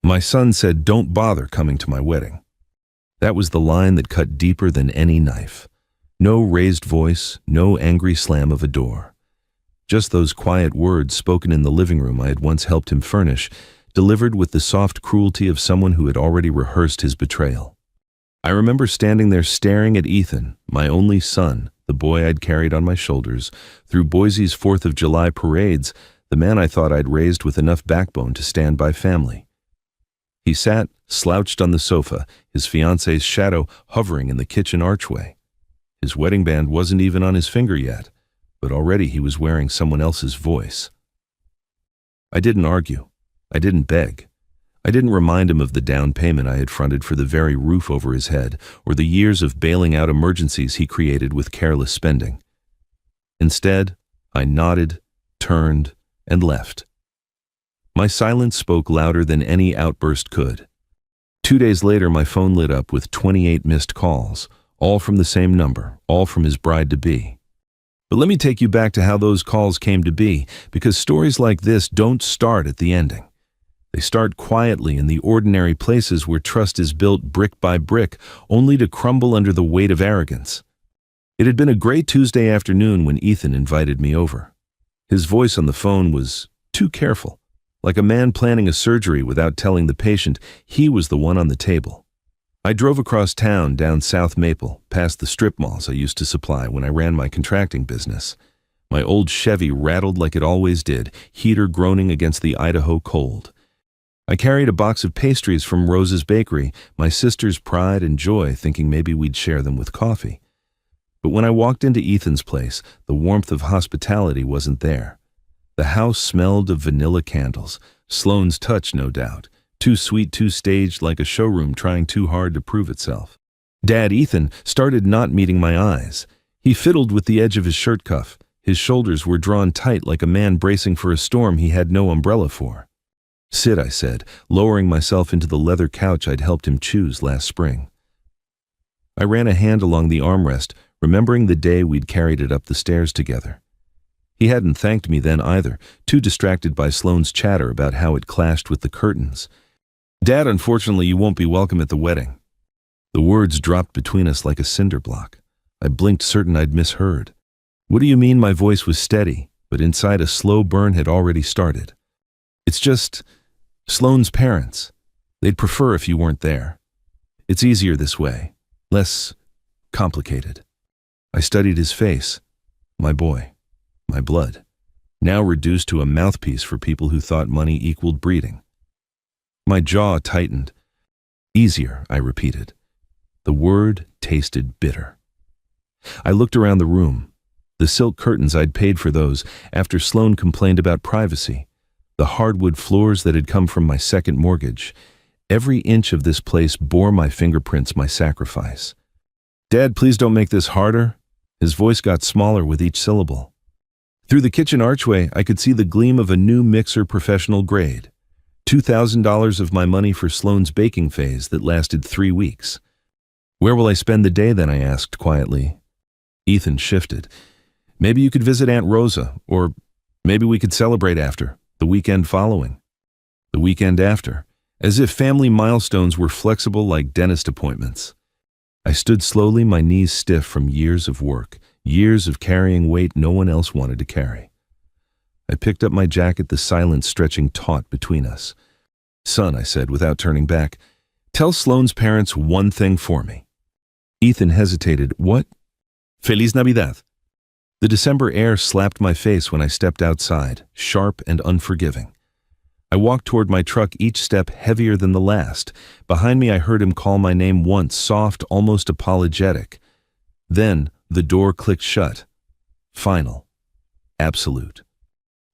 My son said, "Don't bother coming to my wedding." That was the line that cut deeper than any knife. No raised voice, no angry slam of a door. Just those quiet words spoken in the living room I had once helped him furnish, delivered with the soft cruelty of someone who had already rehearsed his betrayal. I remember standing there staring at Ethan, my only son, the boy I'd carried on my shoulders, through Boise's 4th of July parades, the man I thought I'd raised with enough backbone to stand by family. He sat, slouched on the sofa, his fiancée's shadow hovering in the kitchen archway. His wedding band wasn't even on his finger yet, but already he was wearing someone else's voice. I didn't argue. I didn't beg. I didn't remind him of the down payment I had fronted for the very roof over his head, or the years of bailing out emergencies he created with careless spending. Instead, I nodded, turned, and left. My silence spoke louder than any outburst could. 2 days later, my phone lit up with 28 missed calls, all from the same number, all from his bride-to-be. But let me take you back to how those calls came to be, because stories like this don't start at the ending. They start quietly in the ordinary places where trust is built brick by brick, only to crumble under the weight of arrogance. It had been a gray Tuesday afternoon when Ethan invited me over. His voice on the phone was too careful. Like a man planning a surgery without telling the patient he was the one on the table. I drove across town down South Maple, past the strip malls I used to supply when I ran my contracting business. My old Chevy rattled like it always did, heater groaning against the Idaho cold. I carried a box of pastries from Rose's Bakery, my sister's pride and joy, thinking maybe we'd share them with coffee. But when I walked into Ethan's place, the warmth of hospitality wasn't there. The house smelled of vanilla candles, Sloane's touch, no doubt, too sweet, too staged, like a showroom trying too hard to prove itself. Dad Ethan started not meeting my eyes. He fiddled with the edge of his shirt cuff. His shoulders were drawn tight like a man bracing for a storm he had no umbrella for. "Sit," I said, lowering myself into the leather couch I'd helped him choose last spring. I ran a hand along the armrest, remembering the day we'd carried it up the stairs together. He hadn't thanked me then either, too distracted by Sloane's chatter about how it clashed with the curtains. "Dad, unfortunately you won't be welcome at the wedding." The words dropped between us like a cinder block. I blinked, certain I'd misheard. "What do you mean?" My voice was steady, but inside a slow burn had already started. "It's just Sloane's parents. They'd prefer if you weren't there. It's easier this way, less complicated." I studied his face. My boy. My blood, now reduced to a mouthpiece for people who thought money equaled breeding. My jaw tightened. "Easier," I repeated. The word tasted bitter. I looked around the room. The silk curtains I'd paid for those after Sloane complained about privacy. The hardwood floors that had come from my second mortgage. Every inch of this place bore my fingerprints, my sacrifice. "Dad, please don't make this harder." His voice got smaller with each syllable. Through the kitchen archway, I could see the gleam of a new mixer, professional grade. $2,000 of my money for Sloane's baking phase that lasted 3 weeks. "Where will I spend the day then?" I asked quietly. Ethan shifted. "Maybe you could visit Aunt Rosa, or maybe we could celebrate after, the weekend following." The weekend after, as if family milestones were flexible like dentist appointments. I stood slowly, my knees stiff from years of work. Years of carrying weight no one else wanted to carry. I picked up my jacket, the silence stretching taut between us. "Son," I said without turning back, "tell Sloane's parents one thing for me." Ethan hesitated. "What?" "Feliz Navidad." The December air slapped my face when I stepped outside, sharp and unforgiving. I walked toward my truck, each step heavier than the last. Behind me I heard him call my name once, soft, almost apologetic. Then the door clicked shut. Final. Absolute.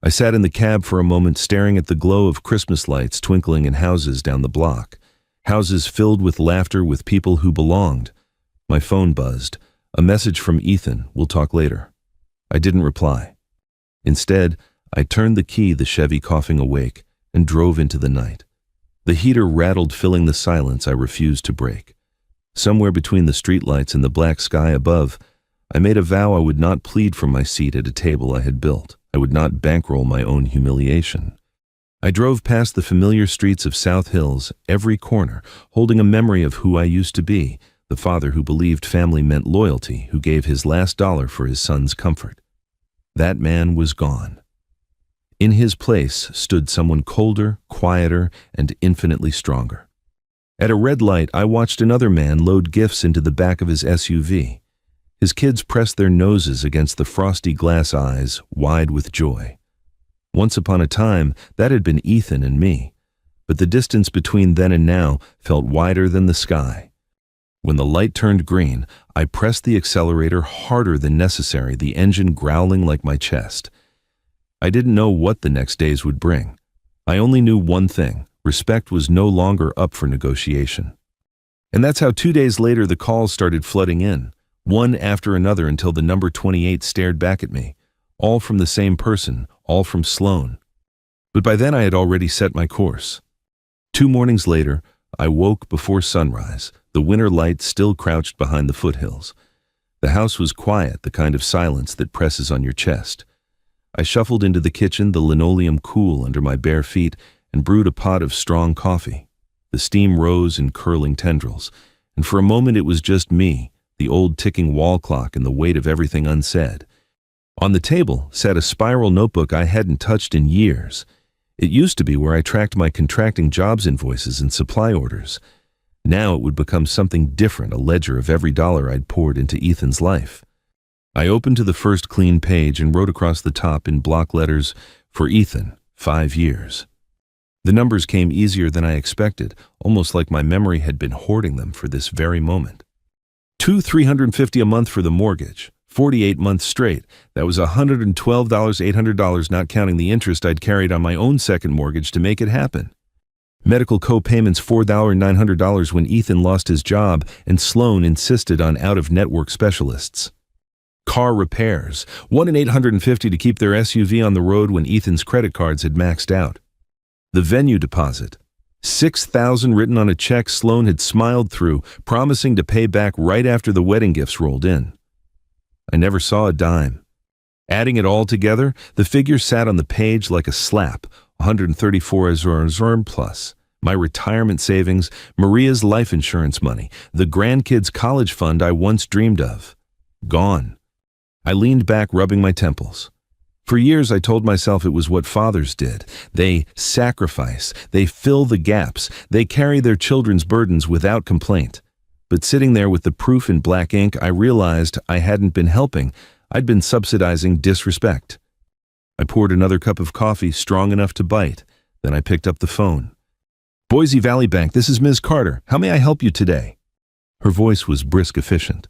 I sat in the cab for a moment, staring at the glow of Christmas lights twinkling in houses down the block. Houses filled with laughter, with people who belonged. My phone buzzed. A message from Ethan, "We'll talk later." I didn't reply. Instead, I turned the key, the Chevy coughing awake, and drove into the night. The heater rattled, filling the silence I refused to break. Somewhere between the streetlights and the black sky above, I made a vow I would not plead from my seat at a table I had built. I would not bankroll my own humiliation. I drove past the familiar streets of South Hills, every corner, holding a memory of who I used to be, the father who believed family meant loyalty, who gave his last dollar for his son's comfort. That man was gone. In his place stood someone colder, quieter, and infinitely stronger. At a red light, I watched another man load gifts into the back of his SUV. His kids pressed their noses against the frosty glass eyes, wide with joy. Once upon a time, that had been Ethan and me, but the distance between then and now felt wider than the sky. When the light turned green, I pressed the accelerator harder than necessary, the engine growling like my chest. I didn't know what the next days would bring. I only knew one thing: respect was no longer up for negotiation. And that's how 2 days later the calls started flooding in, one after another, until the number 28 stared back at me. All from the same person, all from Sloan. But by then I had already set my course. 2 mornings later, I woke before sunrise, the winter light still crouched behind the foothills. The house was quiet, the kind of silence that presses on your chest. I shuffled into the kitchen, the linoleum cool under my bare feet, and brewed a pot of strong coffee. The steam rose in curling tendrils, and for a moment it was just me, the old ticking wall clock, and the weight of everything unsaid. On the table sat a spiral notebook I hadn't touched in years. It used to be where I tracked my contracting jobs invoices and supply orders. Now it would become something different, a ledger of every dollar I'd poured into Ethan's life. I opened to the first clean page and wrote across the top in block letters, "For Ethan, 5 years." The numbers came easier than I expected, almost like my memory had been hoarding them for this very moment. $350 a month for the mortgage, 48 months straight. That was $112, $800, not counting the interest I'd carried on my own second mortgage to make it happen. Medical co-payments $4,900 when Ethan lost his job and Sloan insisted on out-of-network specialists. Car repairs, 1 in 850 to keep their SUV on the road when Ethan's credit cards had maxed out. The venue deposit, $6,000 written on a check Sloan had smiled through, promising to pay back right after the wedding gifts rolled in. I never saw a dime. Adding it all together, the figure sat on the page like a slap, $134 plus. My retirement savings, Maria's life insurance money, the grandkids' college fund I once dreamed of. Gone. I leaned back, rubbing my temples. For years I told myself it was what fathers did. They sacrifice, they fill the gaps, they carry their children's burdens without complaint. But sitting there with the proof in black ink, I realized I hadn't been helping. I'd been subsidizing disrespect. I poured another cup of coffee, strong enough to bite. Then I picked up the phone. "Boise Valley Bank, this is Ms. Carter. How may I help you today?" Her voice was brisk, efficient.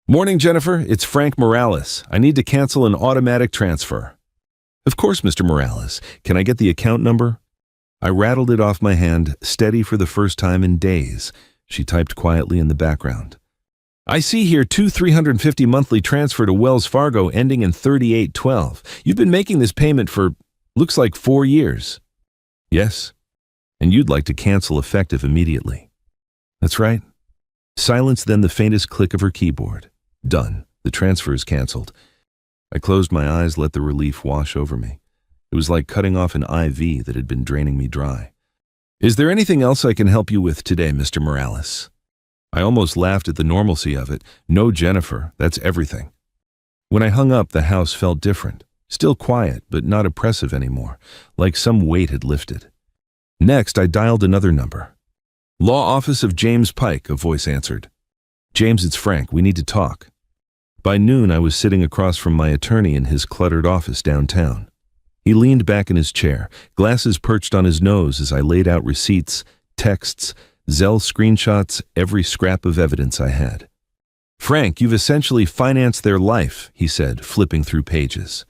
"Morning, Jennifer. It's Frank Morales. I need to cancel an automatic transfer." "Of course, Mr. Morales. Can I get the account number?" I rattled it off my hand, steady for the first time in days. She typed quietly in the background. "I see here 350 monthly transfer to Wells Fargo ending in 3812. You've been making this payment for, looks like 4 years." "Yes. And you'd like to cancel effective immediately." "That's right." Silence, then the faintest click of her keyboard. Done. The transfer is canceled. I closed my eyes, let the relief wash over me. It was like cutting off an IV that had been draining me dry. "Is there anything else I can help you with today, Mr. Morales?" I almost laughed at the normalcy of it. "No, Jennifer, that's everything." When I hung up, the house felt different. Still quiet, but not oppressive anymore, like some weight had lifted. Next, I dialed another number. "Law office of James Pike," a voice answered. "James, it's Frank. We need to talk." By noon, I was sitting across from my attorney in his cluttered office downtown. He leaned back in his chair, glasses perched on his nose as I laid out receipts, texts, Zelle screenshots, every scrap of evidence I had. "Frank, you've essentially financed their life," he said, flipping through pages.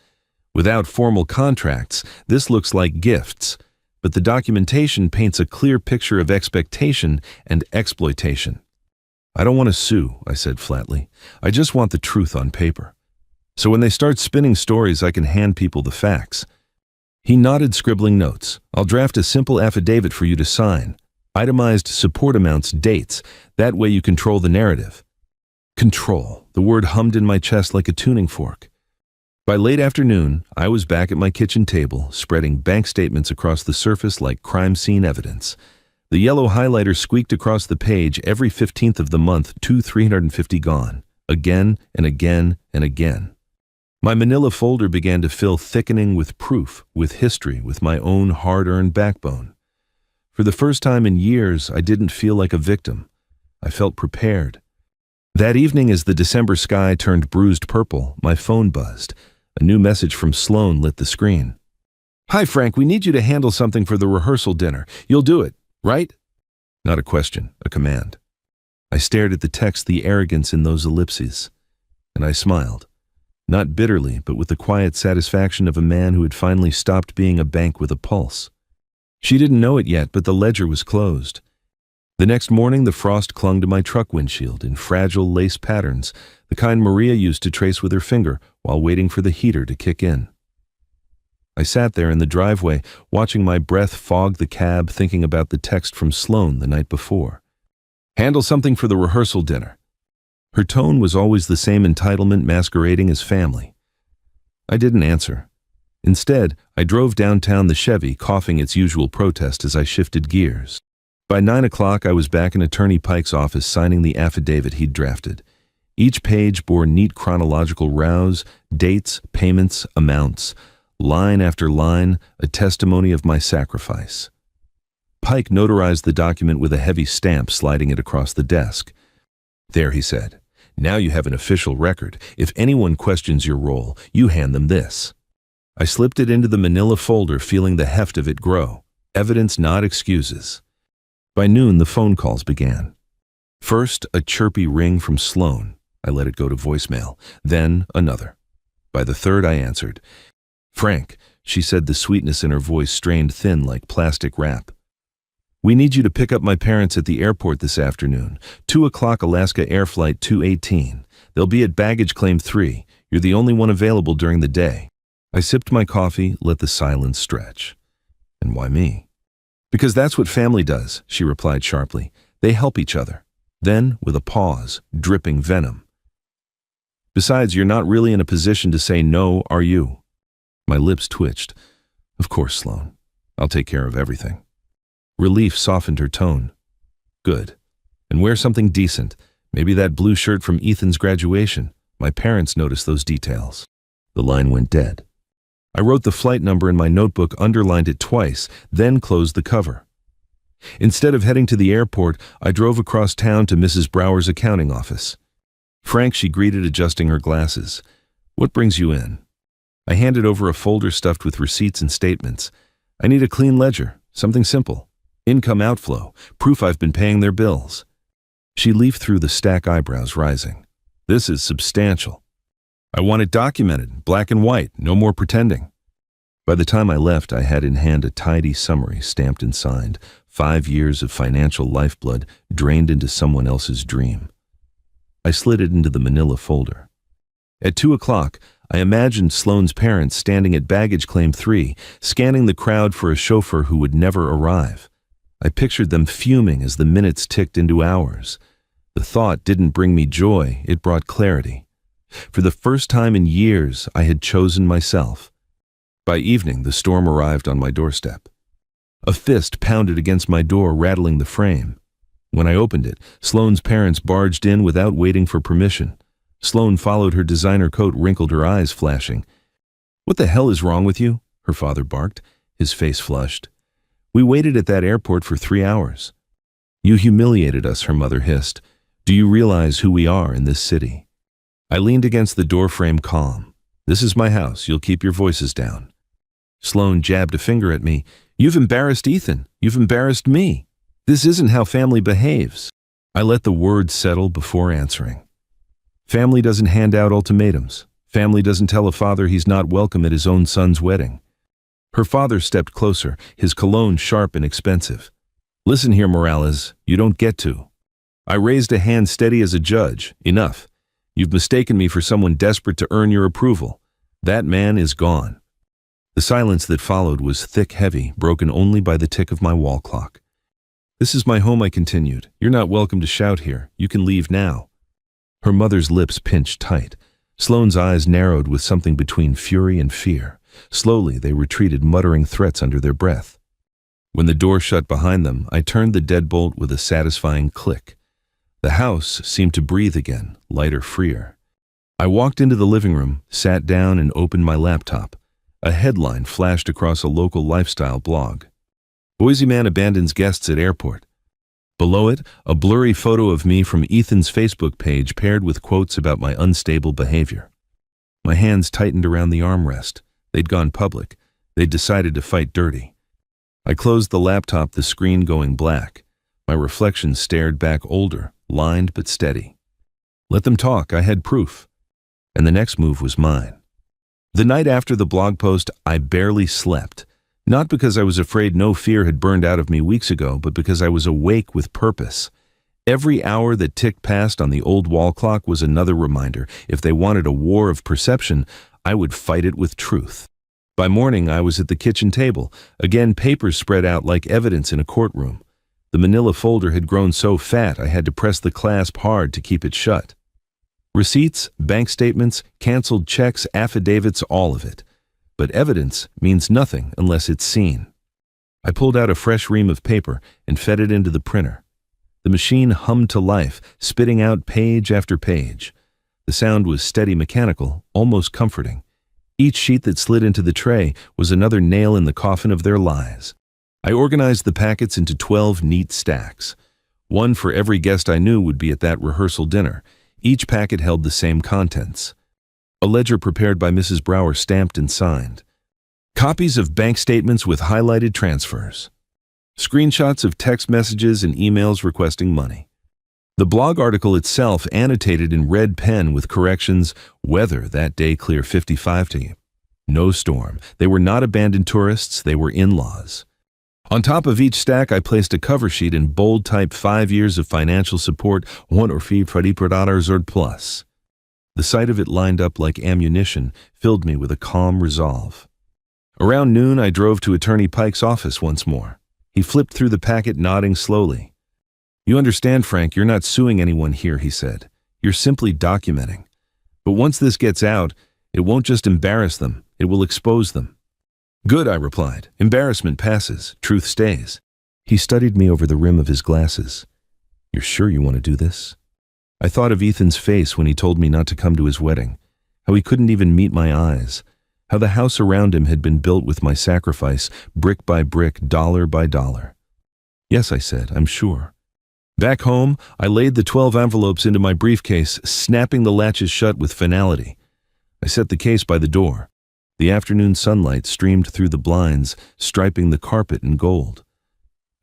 "Without formal contracts, this looks like gifts, but the documentation paints a clear picture of expectation and exploitation." "I don't want to sue," I said flatly. "I just want the truth on paper. So when they start spinning stories, I can hand people the facts." He nodded, scribbling notes. "I'll draft a simple affidavit for you to sign. Itemized support amounts, dates. That way you control the narrative." Control. The word hummed in my chest like a tuning fork. By late afternoon, I was back at my kitchen table, spreading bank statements across the surface like crime scene evidence. The yellow highlighter squeaked across the page every 15th of the month, 350 gone, again and again and again. My manila folder began to fill, thickening with proof, with history, with my own hard-earned backbone. For the first time in years, I didn't feel like a victim. I felt prepared. That evening, as the December sky turned bruised purple, my phone buzzed. A new message from Sloan lit the screen. "Hi, Frank, we need you to handle something for the rehearsal dinner. You'll do it, right?" Not a question, a command. I stared at the text, the arrogance in those ellipses, and I smiled. Not bitterly, but with the quiet satisfaction of a man who had finally stopped being a bank with a pulse. She didn't know it yet, but the ledger was closed. The next morning, the frost clung to my truck windshield in fragile lace patterns, the kind Maria used to trace with her finger while waiting for the heater to kick in. I sat there in the driveway, watching my breath fog the cab, thinking about the text from Sloan the night before. "Handle something for the rehearsal dinner." Her tone was always the same, entitlement masquerading as family. I didn't answer. Instead, I drove downtown the Chevy, coughing its usual protest as I shifted gears. By 9 o'clock, I was back in Attorney Pike's office signing the affidavit he'd drafted. Each page bore neat chronological rows, dates, payments, amounts. Line after line, a testimony of my sacrifice. Pike notarized the document with a heavy stamp, sliding it across the desk. "There," he said. "Now you have an official record. If anyone questions your role, you hand them this." I slipped it into the manila folder, feeling the heft of it grow. Evidence, not excuses. By noon, the phone calls began. First, a chirpy ring from Sloan. I let it go to voicemail. Then, another. By the third, I answered. "Frank," she said, the sweetness in her voice strained thin like plastic wrap. "We need you to pick up my parents at the airport this afternoon. 2 o'clock Alaska Air Flight 218. They'll be at baggage claim 3. You're the only one available during the day." I sipped my coffee, let the silence stretch. "And why me?" "Because that's what family does," she replied sharply. "They help each other." Then, with a pause, dripping venom. "Besides, you're not really in a position to say no, are you?" My lips twitched. "Of course, Sloan. I'll take care of everything." Relief softened her tone. "Good. And wear something decent. Maybe that blue shirt from Ethan's graduation. My parents noticed those details." The line went dead. I wrote the flight number in my notebook, underlined it twice, then closed the cover. Instead of heading to the airport, I drove across town to Mrs. Brower's accounting office. "Frank," she greeted, adjusting her glasses. "What brings you in?" I handed over a folder stuffed with receipts and statements. "I need a clean ledger, something simple. Income outflow, proof I've been paying their bills." She leafed through the stack, eyebrows rising. "This is substantial. I want it documented, black and white, no more pretending." By the time I left, I had in hand a tidy summary, stamped and signed. 5 years of financial lifeblood drained into someone else's dream. I slid it into the manila folder. At 2 o'clock, I imagined Sloan's parents standing at baggage claim 3, scanning the crowd for a chauffeur who would never arrive. I pictured them fuming as the minutes ticked into hours. The thought didn't bring me joy, it brought clarity. For the first time in years, I had chosen myself. By evening, the storm arrived on my doorstep. A fist pounded against my door, rattling the frame. When I opened it, Sloan's parents barged in without waiting for permission. Sloan followed, her designer coat wrinkled, her eyes flashing. "What the hell is wrong with you?" her father barked, his face flushed. "We waited at that airport for 3 hours." "You humiliated us," her mother hissed. "Do you realize who we are in this city?" I leaned against the doorframe, calm. "This is my house. You'll keep your voices down." Sloan jabbed a finger at me. "You've embarrassed Ethan. You've embarrassed me. This isn't how family behaves." I let the words settle before answering. Family doesn't hand out ultimatums. Family doesn't tell a father he's not welcome at his own son's wedding. Her father stepped closer, his cologne sharp and expensive. "Listen here, Morales, you don't get to." I raised a hand, steady as a judge. "Enough. You've mistaken me for someone desperate to earn your approval. That man is gone." The silence that followed was thick, heavy, broken only by the tick of my wall clock. "This is my home," I continued. "You're not welcome to shout here. You can leave now." Her mother's lips pinched tight. Sloane's eyes narrowed with something between fury and fear. Slowly, they retreated, muttering threats under their breath. When the door shut behind them, I turned the deadbolt with a satisfying click. The house seemed to breathe again, lighter, freer. I walked into the living room, sat down, and opened my laptop. A headline flashed across a local lifestyle blog. Boise man abandons guests at airport. Below it, a blurry photo of me from Ethan's Facebook page paired with quotes about my unstable behavior. My hands tightened around the armrest. They'd gone public. They'd decided to fight dirty. I closed the laptop, the screen going black. My reflection stared back, older, lined but steady. Let them talk, I had proof. And the next move was mine. The night after the blog post, I barely slept. Not because I was afraid no fear had burned out of me weeks ago, but because I was awake with purpose. Every hour that ticked past on the old wall clock was another reminder. If they wanted a war of perception, I would fight it with truth. By morning, I was at the kitchen table. Again, papers spread out like evidence in a courtroom. The manila folder had grown so fat I had to press the clasp hard to keep it shut. Receipts, bank statements, canceled checks, affidavits, all of it. But evidence means nothing unless it's seen. I pulled out a fresh ream of paper and fed it into the printer. The machine hummed to life, spitting out page after page. The sound was steady, mechanical, almost comforting. Each sheet that slid into the tray was another nail in the coffin of their lies. I organized the packets into 12 neat stacks. One for every guest I knew would be at that rehearsal dinner. Each packet held the same contents. A ledger prepared by Mrs. Brower, stamped and signed. Copies of bank statements with highlighted transfers. Screenshots of text messages and emails requesting money. The blog article itself annotated in red pen with corrections: weather that day clear 55 to you. No storm. They were not abandoned tourists, they were in-laws. On top of each stack, I placed a cover sheet in bold type: 5 years of financial support, one or fee $20 plus. The sight of it lined up like ammunition filled me with a calm resolve. Around noon, I drove to Attorney Pike's office once more. He flipped through the packet, nodding slowly. "You understand, Frank, you're not suing anyone here," he said. "You're simply documenting. But once this gets out, it won't just embarrass them, it will expose them." "Good," I replied. "Embarrassment passes, truth stays." He studied me over the rim of his glasses. "You're sure you want to do this?" I thought of Ethan's face when he told me not to come to his wedding, how he couldn't even meet my eyes, how the house around him had been built with my sacrifice, brick by brick, dollar by dollar. "Yes," I said, "I'm sure." Back home, I laid the 12 envelopes into my briefcase, snapping the latches shut with finality. I set the case by the door. The afternoon sunlight streamed through the blinds, striping the carpet in gold.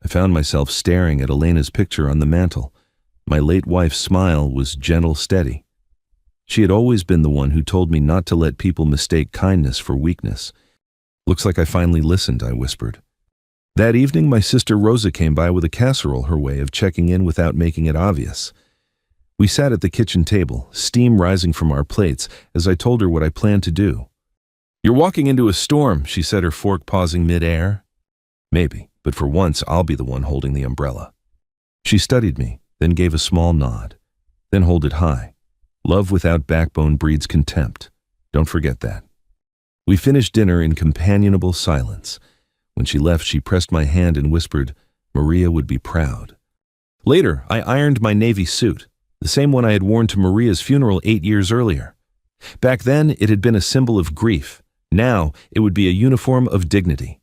I found myself staring at Elena's picture on the mantel. My late wife's smile was gentle, steady. She had always been the one who told me not to let people mistake kindness for weakness. "Looks like I finally listened," I whispered. That evening, my sister Rosa came by with a casserole, her way of checking in without making it obvious. We sat at the kitchen table, steam rising from our plates, as I told her what I planned to do. "You're walking into a storm," she said, her fork pausing mid-air. "Maybe, but for once I'll be the one holding the umbrella." She studied me, then gave a small nod. "Then hold it high. Love without backbone breeds contempt. Don't forget that." We finished dinner in companionable silence. When she left, she pressed my hand and whispered, "Maria would be proud." Later, I ironed my navy suit, the same one I had worn to Maria's funeral 8 years earlier. Back then, it had been a symbol of grief. Now, it would be a uniform of dignity.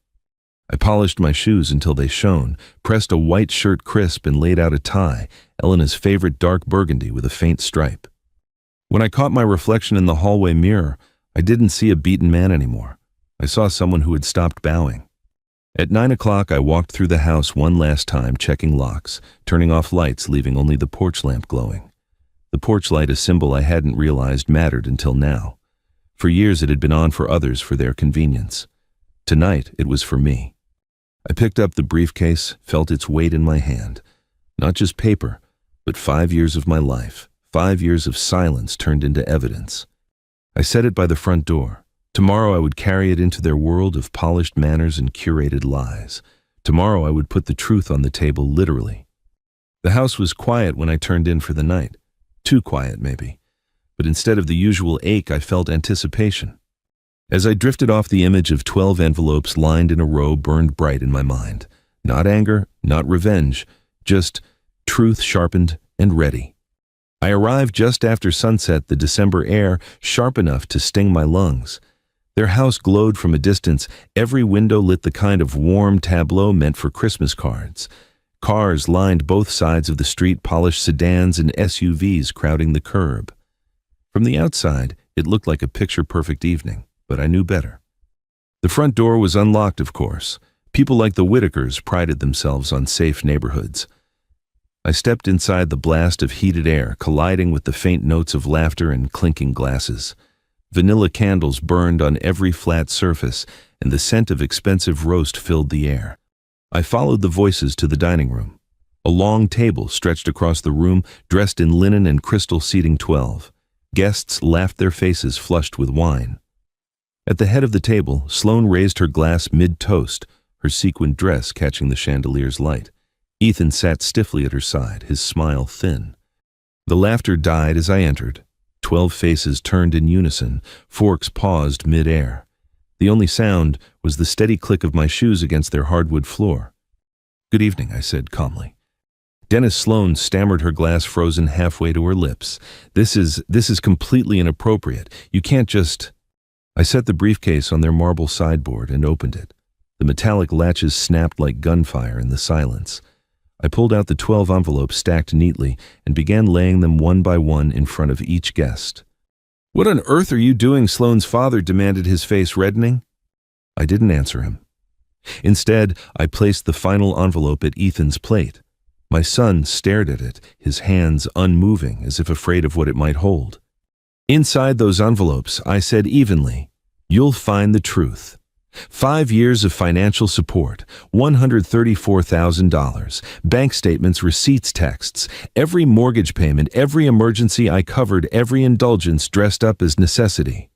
I polished my shoes until they shone, pressed a white shirt crisp, and laid out a tie, Elena's favorite dark burgundy with a faint stripe. When I caught my reflection in the hallway mirror, I didn't see a beaten man anymore. I saw someone who had stopped bowing. At 9 o'clock, I walked through the house one last time, checking locks, turning off lights, leaving only the porch lamp glowing. The porch light, a symbol I hadn't realized mattered until now. For years it had been on for others for their convenience. Tonight it was for me. I picked up the briefcase, felt its weight in my hand. Not just paper, but 5 years of my life, 5 years of silence turned into evidence. I set it by the front door. Tomorrow I would carry it into their world of polished manners and curated lies. Tomorrow I would put the truth on the table, literally. The house was quiet when I turned in for the night. Too quiet, maybe. but instead of the usual ache, I felt anticipation. As I drifted off, the image of 12 envelopes lined in a row burned bright in my mind. Not anger, not revenge, just truth sharpened and ready. I arrived just after sunset, the December air sharp enough to sting my lungs. Their house glowed from a distance, every window lit the kind of warm tableau meant for Christmas cards. Cars lined both sides of the street, polished sedans and SUVs crowding the curb. From the outside, it looked like a picture-perfect evening, but I knew better. The front door was unlocked, of course. People like the Whitakers prided themselves on safe neighborhoods. I stepped inside the blast of heated air, colliding with the faint notes of laughter and clinking glasses. Vanilla candles burned on every flat surface, and the scent of expensive roast filled the air. I followed the voices to the dining room. A long table stretched across the room, dressed in linen and crystal, seating 12. Guests laughed, their faces flushed with wine. At the head of the table, Sloane raised her glass mid-toast, her sequined dress catching the chandelier's light. Ethan sat stiffly at her side, his smile thin. The laughter died as I entered. 12 faces turned in unison, forks paused mid-air. The only sound was the steady click of my shoes against their hardwood floor. "Good evening," I said calmly. Dennis Sloane stammered, her glass frozen halfway to her lips. This is completely inappropriate. You can't just..." I set the briefcase on their marble sideboard and opened it. The metallic latches snapped like gunfire in the silence. I pulled out the 12 envelopes stacked neatly and began laying them one by one in front of each guest. "What on earth are you doing?" Sloane's father demanded, his face reddening. I didn't answer him. Instead, I placed the final envelope at Ethan's plate. My son stared at it, his hands unmoving, as if afraid of what it might hold. "Inside those envelopes," I said evenly, "you'll find the truth. 5 years of financial support, $134,000, bank statements, receipts, texts, every mortgage payment, every emergency I covered, every indulgence dressed up as necessity."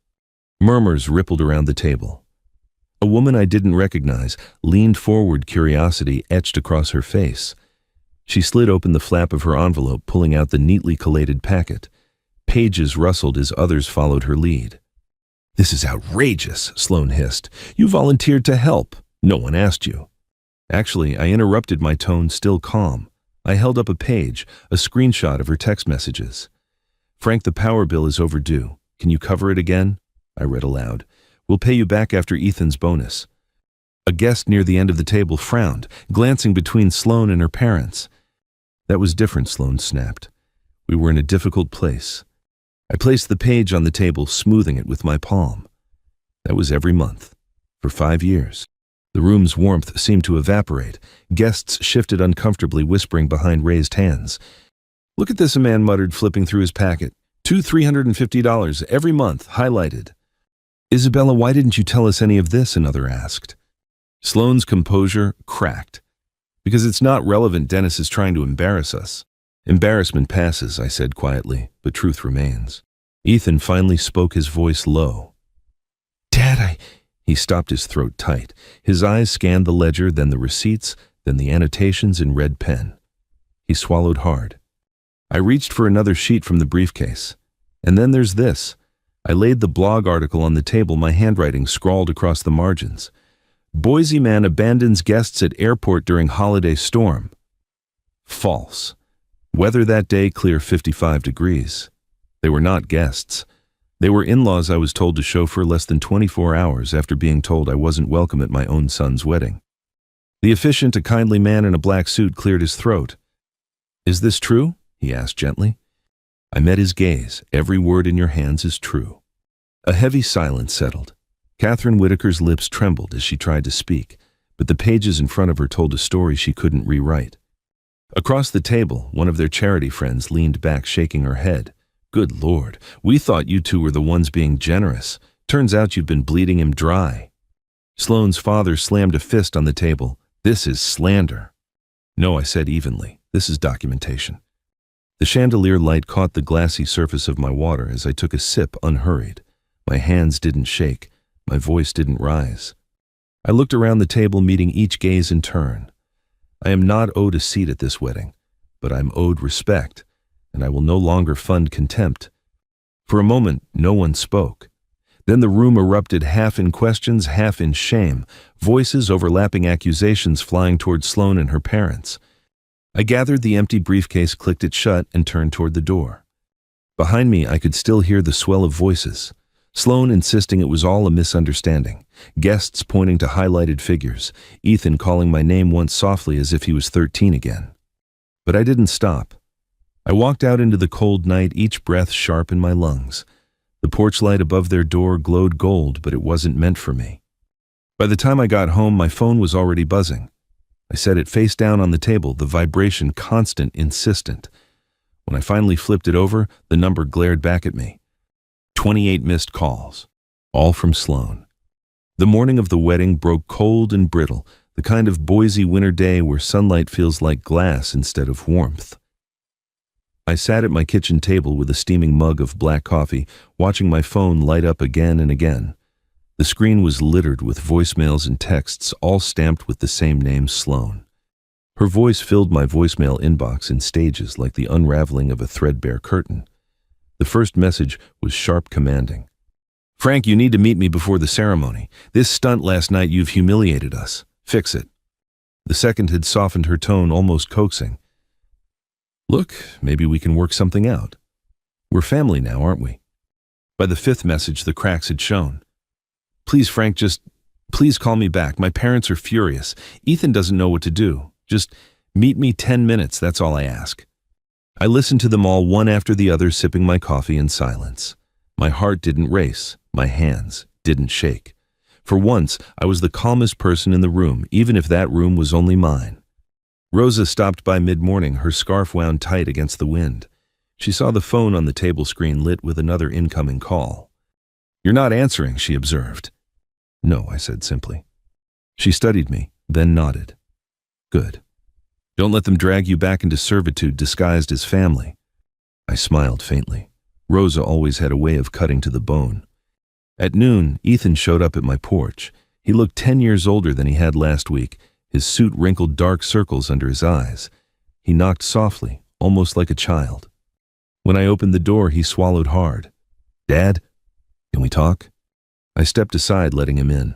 Murmurs rippled around the table. A woman I didn't recognize leaned forward, curiosity etched across her face. She slid open the flap of her envelope, pulling out the neatly collated packet. Pages rustled as others followed her lead. "This is outrageous," Sloane hissed. "You volunteered to help. No one asked you." Actually, I interrupted, my tone still calm. I held up a page, a screenshot of her text messages. "Frank, the power bill is overdue. Can you cover it again?" I read aloud. "We'll pay you back after Ethan's bonus." A guest near the end of the table frowned, glancing between Sloane and her parents. "That was different," Sloane snapped. "We were in a difficult place." I placed the page on the table, smoothing it with my palm. That was every month, for 5 years. The room's warmth seemed to evaporate. Guests shifted uncomfortably, whispering behind raised hands. "Look at this," a man muttered, flipping through his packet. $350 every month, highlighted." "Isabella, why didn't you tell us any of this?" another asked. Sloane's composure cracked. "Because it's not relevant. Dennis is trying to embarrass us." "Embarrassment passes," I said quietly, "but truth remains." Ethan finally spoke, his voice low. "Dad, He stopped, his throat tight. His eyes scanned the ledger, then the receipts, then the annotations in red pen. He swallowed hard. I reached for another sheet from the briefcase. "And then there's this." I laid the blog article on the table, my handwriting scrawled across the margins. "Boise man abandons guests at airport during holiday storm." False. Weather that day, clear 55 degrees. They were not guests. They were in-laws I was told to chauffeur less than 24 hours after being told I wasn't welcome at my own son's wedding. The officiant, a kindly man in a black suit, cleared his throat. "Is this true?" he asked gently. I met his gaze. "Every word in your hands is true." A heavy silence settled. Catherine Whitaker's lips trembled as she tried to speak, but the pages in front of her told a story she couldn't rewrite. Across the table, one of their charity friends leaned back, shaking her head. "Good Lord, we thought you two were the ones being generous. Turns out you've been bleeding him dry." Sloane's father slammed a fist on the table. "This is slander." "No," I said evenly. "This is documentation." The chandelier light caught the glassy surface of my water as I took a sip unhurried. My hands didn't shake. My voice didn't rise. I looked around the table, meeting each gaze in turn. I am not owed a seat at this wedding, but I'm owed respect, and I will no longer fund contempt. For a moment, no one spoke. Then the room erupted, half in questions, half in shame, voices overlapping, accusations flying toward Sloane and her parents. I gathered the empty briefcase, clicked it shut, and turned toward the door. Behind me, I could still hear the swell of voices. Sloane insisting it was all a misunderstanding, guests pointing to highlighted figures, Ethan calling my name once softly as if he was 13 again. But I didn't stop. I walked out into the cold night, each breath sharp in my lungs. The porch light above their door glowed gold, but it wasn't meant for me. By the time I got home, my phone was already buzzing. I set it face down on the table, the vibration constant, insistent. When I finally flipped it over, the number glared back at me. 28 missed calls, all from Sloane. The morning of the wedding broke cold and brittle, the kind of Boise winter day where sunlight feels like glass instead of warmth. I sat at my kitchen table with a steaming mug of black coffee, watching my phone light up again and again. The screen was littered with voicemails and texts, all stamped with the same name, Sloane. Her voice filled my voicemail inbox in stages like the unraveling of a threadbare curtain. The first message was sharp, commanding. "Frank, you need to meet me before the ceremony. This stunt last night, you've humiliated us. Fix it." The second had softened her tone, almost coaxing. "Look, maybe we can work something out. We're family now, aren't we?" By the fifth message, the cracks had shown. "Please, Frank, please call me back. My parents are furious. Ethan doesn't know what to do. Just meet me 10 minutes, that's all I ask." I listened to them all, one after the other, sipping my coffee in silence. My heart didn't race. My hands didn't shake. For once, I was the calmest person in the room, even if that room was only mine. Rosa stopped by mid-morning, her scarf wound tight against the wind. She saw the phone on the table screen lit with another incoming call. "You're not answering," she observed. "No," I said simply. She studied me, then nodded. "Good. Don't let them drag you back into servitude disguised as family." I smiled faintly. Rosa always had a way of cutting to the bone. At noon, Ethan showed up at my porch. He looked 10 years older than he had last week, his suit wrinkled, dark circles under his eyes. He knocked softly, almost like a child. When I opened the door, he swallowed hard. "Dad, can we talk?" I stepped aside, letting him in.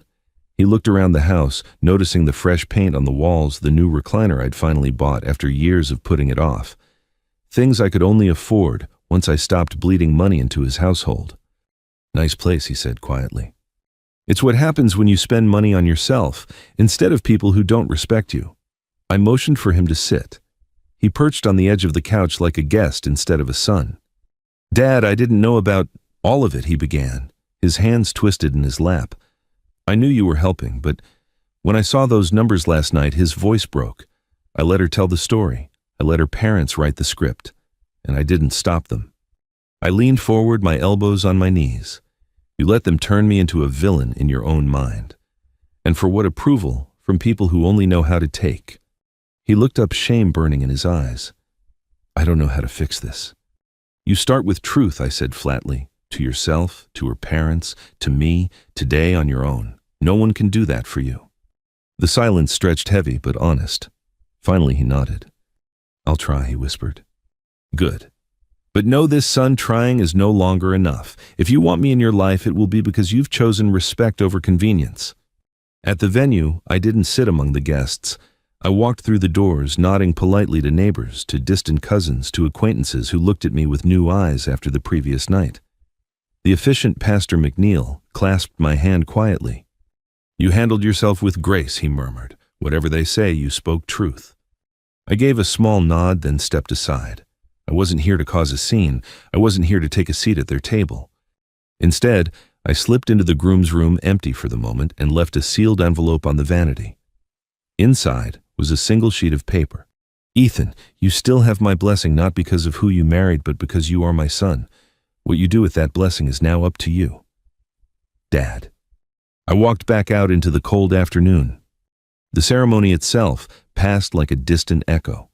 He looked around the house, noticing the fresh paint on the walls, the new recliner I'd finally bought after years of putting it off. Things I could only afford once I stopped bleeding money into his household. "Nice place," he said quietly. "It's what happens when you spend money on yourself, instead of people who don't respect you." I motioned for him to sit. He perched on the edge of the couch like a guest instead of a son. "Dad, I didn't know about all of it," he began, his hands twisted in his lap. "I knew you were helping, but when I saw those numbers last night," his voice broke. "I let her tell the story. I let her parents write the script. And I didn't stop them. I leaned forward, my elbows on my knees. You let them turn me into a villain in your own mind. And for what approval from people who only know how to take." He looked up, shame burning in his eyes. "I don't know how to fix this." "You start with truth," I said flatly, "to yourself, to her parents, to me, today on your own. No one can do that for you." The silence stretched heavy but honest. Finally he nodded. "I'll try," he whispered. "Good. But know this, son, trying is no longer enough. If you want me in your life, it will be because you've chosen respect over convenience." At the venue, I didn't sit among the guests. I walked through the doors, nodding politely to neighbors, to distant cousins, to acquaintances who looked at me with new eyes after the previous night. The efficient Pastor McNeil clasped my hand quietly. "You handled yourself with grace," he murmured. "Whatever they say, you spoke truth." I gave a small nod, then stepped aside. I wasn't here to cause a scene. I wasn't here to take a seat at their table. Instead, I slipped into the groom's room, empty for the moment, and left a sealed envelope on the vanity. Inside was a single sheet of paper. "Ethan, you still have my blessing, not because of who you married, but because you are my son. What you do with that blessing is now up to you. Dad." I walked back out into the cold afternoon. The ceremony itself passed like a distant echo.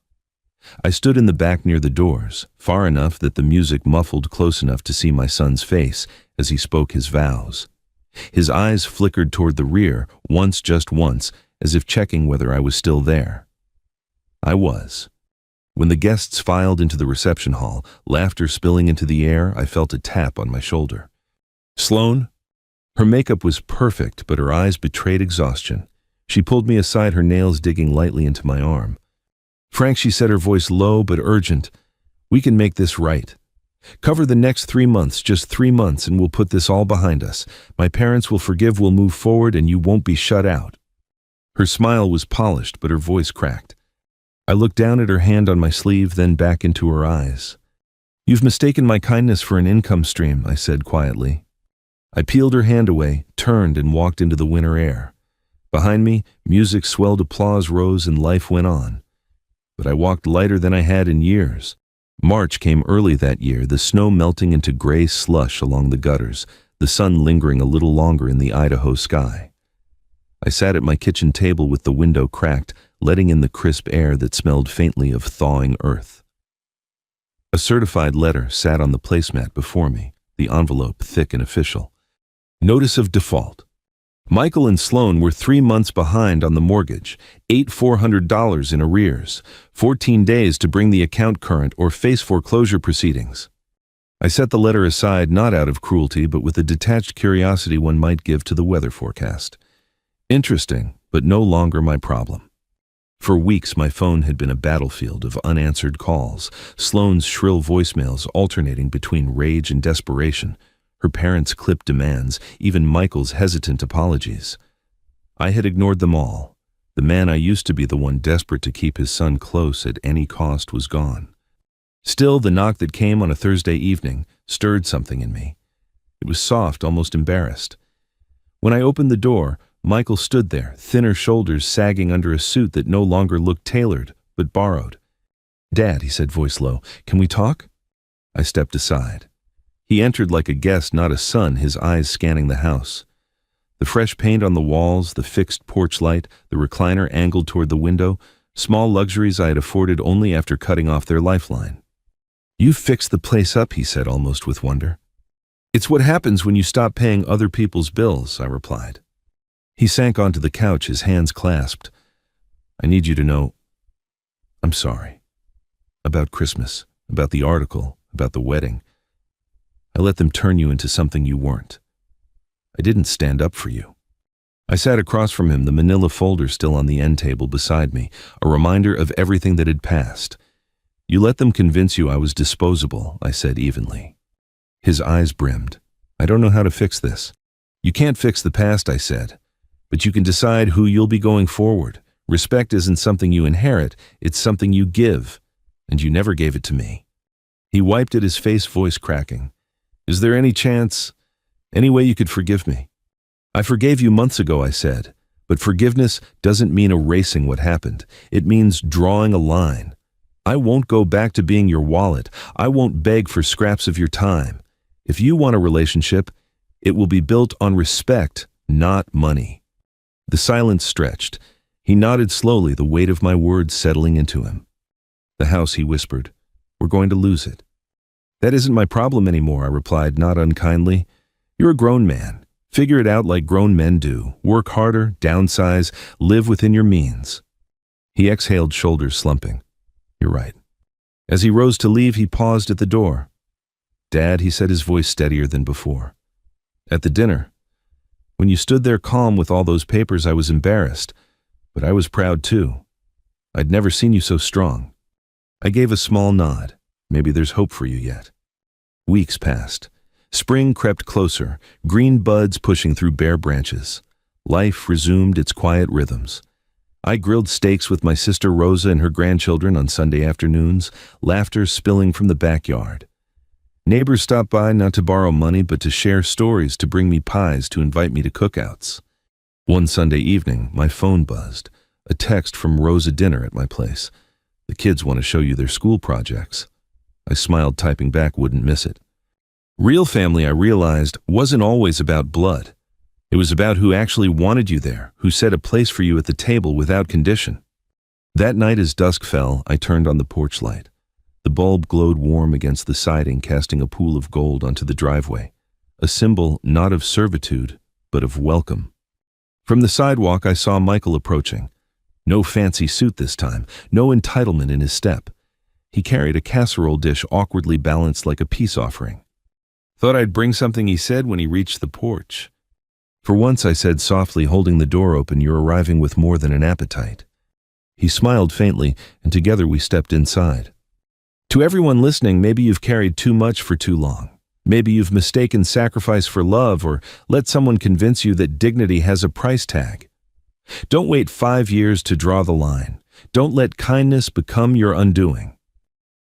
I stood in the back near the doors, far enough that the music muffled close enough to see my son's face as he spoke his vows. His eyes flickered toward the rear, once, just once, as if checking whether I was still there. I was. When the guests filed into the reception hall, laughter spilling into the air, I felt a tap on my shoulder. "Sloan?" Her makeup was perfect, but her eyes betrayed exhaustion. She pulled me aside, her nails digging lightly into my arm. "Frank," she said, her voice low but urgent, "we can make this right. Cover the next 3 months, just 3 months, and we'll put this all behind us. My parents will forgive, we'll move forward, and you won't be shut out." Her smile was polished, but her voice cracked. I looked down at her hand on my sleeve, then back into her eyes. "You've mistaken my kindness for an income stream," I said quietly. I peeled her hand away, turned, and walked into the winter air. Behind me, music swelled, applause rose, and life went on. But I walked lighter than I had in years. March came early that year, the snow melting into gray slush along the gutters, the sun lingering a little longer in the Idaho sky. I sat at my kitchen table with the window cracked, letting in the crisp air that smelled faintly of thawing earth. A certified letter sat on the placemat before me, the envelope thick and official. Notice of default. Michael and Sloan were 3 months behind on the mortgage, $400 in arrears, 14 days to bring the account current or face foreclosure proceedings. I set the letter aside, not out of cruelty, but with the detached curiosity one might give to the weather forecast. Interesting, but no longer my problem. For weeks, my phone had been a battlefield of unanswered calls, Sloan's shrill voicemails alternating between rage and desperation, her parents' clipped demands, even Michael's hesitant apologies. I had ignored them all. The man I used to be, the one desperate to keep his son close at any cost, was gone. Still, the knock that came on a Thursday evening stirred something in me. It was soft, almost embarrassed. When I opened the door, Michael stood there, thinner shoulders sagging under a suit that no longer looked tailored, but borrowed. "Dad," he said, voice low, "can we talk?" I stepped aside. He entered like a guest, not a son, his eyes scanning the house. The fresh paint on the walls, the fixed porch light, the recliner angled toward the window, small luxuries I had afforded only after cutting off their lifeline. "You've fixed the place up," he said, almost with wonder. "It's what happens when you stop paying other people's bills," I replied. He sank onto the couch, his hands clasped. "I need you to know, I'm sorry. About Christmas, about the article, about the wedding. I let them turn you into something you weren't. I didn't stand up for you." I sat across from him, the manila folder still on the end table beside me, a reminder of everything that had passed. "You let them convince you I was disposable," I said evenly. His eyes brimmed. "I don't know how to fix this." "You can't fix the past," I said, "but you can decide who you'll be going forward. Respect isn't something you inherit, it's something you give, and you never gave it to me." He wiped at his face, voice cracking. "Is there any chance, any way you could forgive me?" "I forgave you months ago," I said, "but forgiveness doesn't mean erasing what happened. It means drawing a line. I won't go back to being your wallet. I won't beg for scraps of your time. If you want a relationship, it will be built on respect, not money." The silence stretched. He nodded slowly, the weight of my words settling into him. "The house," he whispered. "We're going to lose it." "That isn't my problem anymore," I replied, not unkindly. "You're a grown man. Figure it out like grown men do. Work harder, downsize, live within your means." He exhaled, shoulders slumping. "You're right." As he rose to leave, he paused at the door. "Dad," he said, his voice steadier than before. "At the dinner, when you stood there calm with all those papers, I was embarrassed, but I was proud too. I'd never seen you so strong." I gave a small nod. Maybe there's hope for you yet. Weeks passed. Spring crept closer, green buds pushing through bare branches. Life resumed its quiet rhythms. I grilled steaks with my sister Rosa and her grandchildren on Sunday afternoons, laughter spilling from the backyard. Neighbors stopped by not to borrow money but to share stories, to bring me pies, to invite me to cookouts. One Sunday evening, my phone buzzed. A text from Rosa, dinner at my place. "The kids want to show you their school projects." I smiled, typing back, "Wouldn't miss it." Real family, I realized, wasn't always about blood. It was about who actually wanted you there, who set a place for you at the table without condition. That night as dusk fell, I turned on the porch light. The bulb glowed warm against the siding, casting a pool of gold onto the driveway, a symbol not of servitude, but of welcome. From the sidewalk, I saw Michael approaching. No fancy suit this time, no entitlement in his step. He carried a casserole dish awkwardly balanced like a peace offering. "Thought I'd bring something," he said when he reached the porch. "For once," I said softly, holding the door open, "you're arriving with more than an appetite." He smiled faintly, and together we stepped inside. To everyone listening, maybe you've carried too much for too long. Maybe you've mistaken sacrifice for love or let someone convince you that dignity has a price tag. Don't wait 5 years to draw the line. Don't let kindness become your undoing.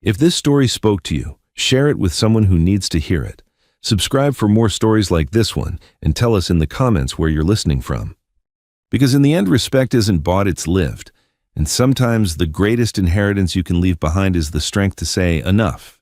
If this story spoke to you, share it with someone who needs to hear it. Subscribe for more stories like this one and tell us in the comments where you're listening from. Because in the end, respect isn't bought, it's lived. And sometimes the greatest inheritance you can leave behind is the strength to say enough.